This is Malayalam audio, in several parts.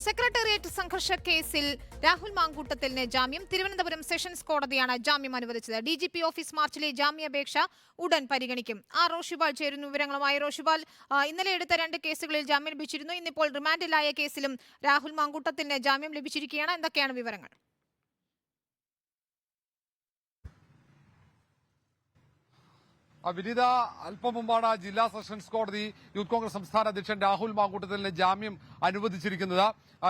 സെക്രട്ടേറിയറ്റ് സംഘർഷ കേസിൽ രാഹുൽ മാങ്കൂട്ടത്തിന് ജാമ്യം. തിരുവനന്തപുരം സെഷൻസ് കോടതിയാണ് ജാമ്യം അനുവദിച്ചത്. DGP ഓഫീസ് മാർച്ചിലെ ജാമ്യാപേക്ഷ ഉടൻ പരിഗണിക്കും. റോഷിബാൽ ചേരുന്നു വിവരങ്ങളുമായി. റോഷിബാൽ, ഇന്നലെ എടുത്ത 2 കേസുകളിൽ ജാമ്യം ലഭിച്ചിരുന്നു. ഇന്നിപ്പോൾ റിമാൻഡിലായ കേസിലും രാഹുൽ മാങ്കൂട്ടത്തിന് ജാമ്യം ലഭിച്ചിരിക്കുകയാണ്. എന്തൊക്കെയാണ് വിവരങ്ങൾ? വിനീത, അല്പം മുമ്പാണ് ജില്ലാ സെഷൻസ് കോടതി യൂത്ത് കോൺഗ്രസ് സംസ്ഥാന അധ്യക്ഷൻ രാഹുൽ മാങ്കൂട്ടത്തിന് ജാമ്യം അനുവദിച്ചിരിക്കുന്നത്.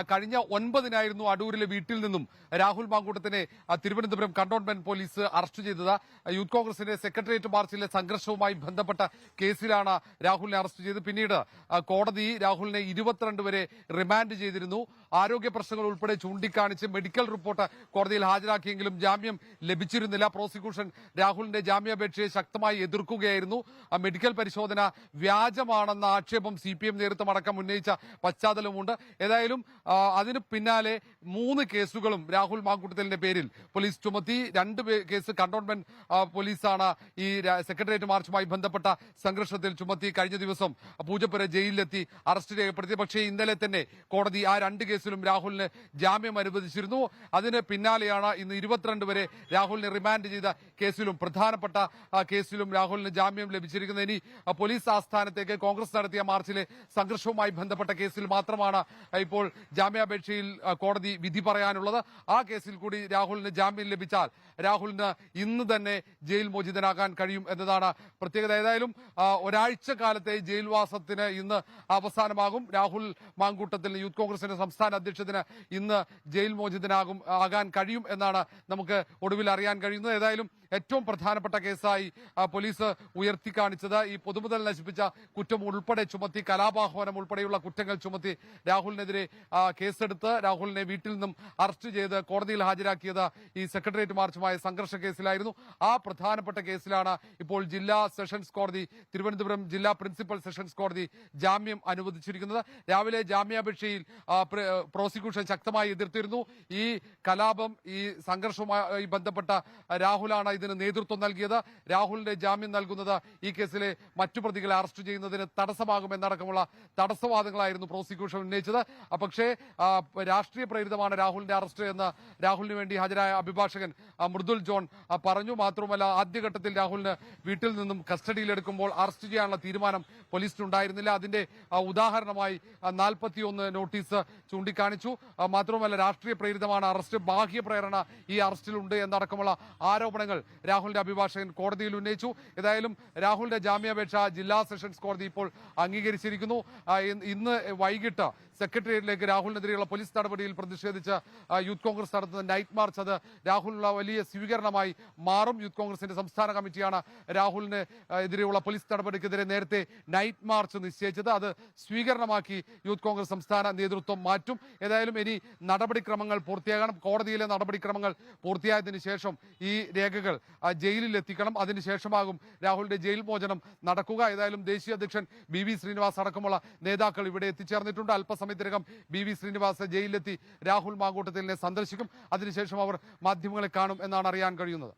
കഴിഞ്ഞ 9-നായിരുന്നു അടൂരിലെ വീട്ടിൽ നിന്നും രാഹുൽ മാങ്കൂട്ടത്തിനെ തിരുവനന്തപുരം കന്റോൺമെന്റ് പോലീസ് അറസ്റ്റ് ചെയ്തത്. യൂത്ത് കോൺഗ്രസിന്റെ സെക്രട്ടേറിയറ്റ് മാർച്ചിലെ സംഘർഷവുമായി ബന്ധപ്പെട്ട കേസിലാണ് രാഹുലിനെ അറസ്റ്റ് ചെയ്തത്. പിന്നീട് കോടതി രാഹുലിനെ 22 വരെ റിമാൻഡ് ചെയ്തിരുന്നു. ആരോഗ്യ പ്രശ്നങ്ങൾ ഉൾപ്പെടെ ചൂണ്ടിക്കാണിച്ച് മെഡിക്കൽ റിപ്പോർട്ട് കോടതിയിൽ ഹാജരാക്കിയെങ്കിലും ജാമ്യം ലഭിച്ചിരുന്നില്ല. പ്രോസിക്യൂഷൻ രാഹുലിന്റെ ജാമ്യാപേക്ഷയെ ശക്തമായി എതിർക്കുകയായിരുന്നു. മെഡിക്കൽ പരിശോധന വ്യാജമാണെന്ന ആക്ഷേപം CPM നേതൃത്വം അടക്കം ഉന്നയിച്ച പശ്ചാത്തലമുണ്ട്. ഏതായാലും അതിന് പിന്നാലെ 3 കേസുകളും രാഹുൽ മാങ്കൂട്ടത്തിന്റെ പേരിൽ പോലീസ് ചുമത്തി. 2 കേസ് കന്റോൺമെന്റ് പോലീസാണ് ഈ സെക്രട്ടേറിയറ്റ് മാർച്ചുമായി ബന്ധപ്പെട്ട സംഘർഷത്തിൽ ചുമത്തി. കഴിഞ്ഞ ദിവസം പൂജപ്പുര ജയിലിലെത്തി അറസ്റ്റ് രേഖപ്പെടുത്തി. പക്ഷേ ഇന്നലെ തന്നെ കോടതി ആ 2 കേസിലും രാഹുലിന് ജാമ്യം അനുവദിച്ചിരുന്നു. അതിന് പിന്നാലെയാണ് ഇന്ന് 22 വരെ രാഹുലിനെ റിമാൻഡ് ചെയ്ത കേസിലും പ്രധാനപ്പെട്ട കേസിലും രാഹുലിന് ജാമ്യം ലഭിച്ചിരിക്കുന്നത്. ഇനി പോലീസ് ആസ്ഥാനത്തേക്ക് കോൺഗ്രസ് നടത്തിയ മാർച്ചിലെ സംഘർഷവുമായി ബന്ധപ്പെട്ട കേസിൽ മാത്രമാണ് ഇപ്പോൾ ജാമ്യാപേക്ഷയിൽ കോടതി വിധി പറയാനുള്ളത്. ആ കേസിൽ കൂടി രാഹുലിന് ജാമ്യം ലഭിച്ചാൽ രാഹുലിന് ഇന്ന് തന്നെ ജയിൽ മോചിതനാകാൻ കഴിയും എന്നതാണ് പ്രത്യേകത. ഏതായാലും ഒരാഴ്ച കാലത്തെ ജയിൽവാസത്തിന് ഇന്ന് അവസാനമാകും. രാഹുൽ മാങ്കൂട്ടത്തിന് യൂത്ത് കോൺഗ്രസിന്റെ സംസ്ഥാന അധ്യക്ഷത്തിന് ഇന്ന് ജയിൽ ആകാൻ കഴിയും എന്നാണ് നമുക്ക് ഒടുവിൽ അറിയാൻ കഴിയുന്നത്. ഏതായാലും ഏറ്റവും പ്രധാനപ്പെട്ട കേസായി പോലീസ് ഉയർത്തിക്കാണിച്ചത് ഈ പൊതുമുതൽ നശിപ്പിച്ച കുറ്റം ഉൾപ്പെടെ ചുമത്തി, കലാപാഹ്വാനം ഉൾപ്പെടെയുള്ള കുറ്റങ്ങൾ ചുമത്തി രാഹുലിനെതിരെ കേസെടുത്ത് രാഹുലിനെ വീട്ടിൽ നിന്നും അറസ്റ്റ് ചെയ്ത് കോടതിയിൽ ഹാജരാക്കിയത് ഈ സെക്രട്ടേറിയറ്റ് മാർച്ചുമായ സംഘർഷ കേസിലായിരുന്നു. ആ പ്രധാനപ്പെട്ട കേസിലാണ് ഇപ്പോൾ ജില്ലാ സെഷൻസ് കോടതി, തിരുവനന്തപുരം ജില്ലാ പ്രിൻസിപ്പൽ സെഷൻസ് കോടതി ജാമ്യം അനുവദിച്ചിരിക്കുന്നത്. രാവിലെ ജാമ്യാപേക്ഷയിൽ പ്രോസിക്യൂഷൻ ശക്തമായി എതിർത്തിരുന്നു. ഈ കലാപം, ഈ സംഘർഷവുമായി ബന്ധപ്പെട്ട രാഹുലാണ് ഇതിന് നേതൃത്വം നൽകിയത്. രാഹുലിന്റെ ജാമ്യം നൽകുന്നത് ഈ കേസിലെ മറ്റു പ്രതികളെ അറസ്റ്റ് ചെയ്യുന്നതിന് തടസ്സമാകുമെന്നടക്കമുള്ള തടസ്സവാദങ്ങളായിരുന്നു പ്രോസിക്യൂഷൻ ഉന്നയിച്ചത്. പക്ഷേ രാഷ്ട്രീയ പ്രേരിതമാണ് രാഹുലിന്റെ അറസ്റ്റ് എന്ന് രാഹുലിന് വേണ്ടി ഹാജരായ അഭിഭാഷകൻ മൃദുൽ ജോൺ പറഞ്ഞു. മാത്രമല്ല, ആദ്യഘട്ടത്തിൽ രാഹുലിന് വീട്ടിൽ നിന്നും കസ്റ്റഡിയിലെടുക്കുമ്പോൾ അറസ്റ്റ് ചെയ്യാനുള്ള തീരുമാനം പോലീസിനുണ്ടായിരുന്നില്ല. അതിന്റെ ഉദാഹരണമായി 41 നോട്ടീസ് ചൂണ്ടിക്കാണിച്ചു. മാത്രമല്ല, രാഷ്ട്രീയ പ്രേരിതമാണ് അറസ്റ്റ്, ബാഹ്യ പ്രേരണ ഈ അറസ്റ്റിലുണ്ട് എന്നടക്കമുള്ള ആരോപണങ്ങൾ രാഹുലിന്റെ അഭിഭാഷകൻ കോടതിയിൽ ഉന്നയിച്ചു. ഏതായാലും രാഹുലിന്റെ ജാമ്യാപേക്ഷ ജില്ലാ സെഷൻസ് കോടതി ഇപ്പോൾ അംഗീകരിച്ചിരിക്കുന്നു. ഇന്ന് വൈകിട്ട് സെക്രട്ടേറിയറ്റിലേക്ക് രാഹുലിനെതിരെയുള്ള പോലീസ് നടപടിയിൽ പ്രതിഷേധിച്ച് യൂത്ത് കോൺഗ്രസ് നടത്തുന്ന നൈറ്റ് മാർച്ച് അത് രാഹുലിനുള്ള വലിയ സ്വീകരണമായി മാറും. യൂത്ത് കോൺഗ്രസിന്റെ സംസ്ഥാന കമ്മിറ്റിയാണ് രാഹുലിന് എതിരെയുള്ള പോലീസ് നടപടിക്കെതിരെ നേരത്തെ നൈറ്റ് മാർച്ച് നിശ്ചയിച്ചത്. അത് സ്വീകരണമാക്കി യൂത്ത് കോൺഗ്രസ് സംസ്ഥാന നേതൃത്വം മാറ്റും. ഏതായാലും ഇനി നടപടിക്രമങ്ങൾ പൂർത്തിയാകണം. കോടതിയിലെ നടപടിക്രമങ്ങൾ പൂർത്തിയായതിനു ശേഷം ഈ രേഖകൾ ജയിലിൽ എത്തിക്കണം. അതിനുശേഷമാകും രാഹുലിന്റെ ജയിൽ മോചനം നടക്കുക. ഏതായാലും ദേശീയ അധ്യക്ഷൻ BV ശ്രീനിവാസ് അടക്കമുള്ള നേതാക്കൾ ഇവിടെ എത്തിച്ചേർന്നിട്ടുണ്ട്. അല്പസമയത്തിനകം BV ശ്രീനിവാസ് ജയിലിലെത്തി രാഹുൽ മാങ്കൂട്ടത്തിനെ സന്ദർശിക്കും. അതിനുശേഷം അവർ മാധ്യമങ്ങളെ കാണും എന്നാണ് അറിയാൻ കഴിയുന്നത്.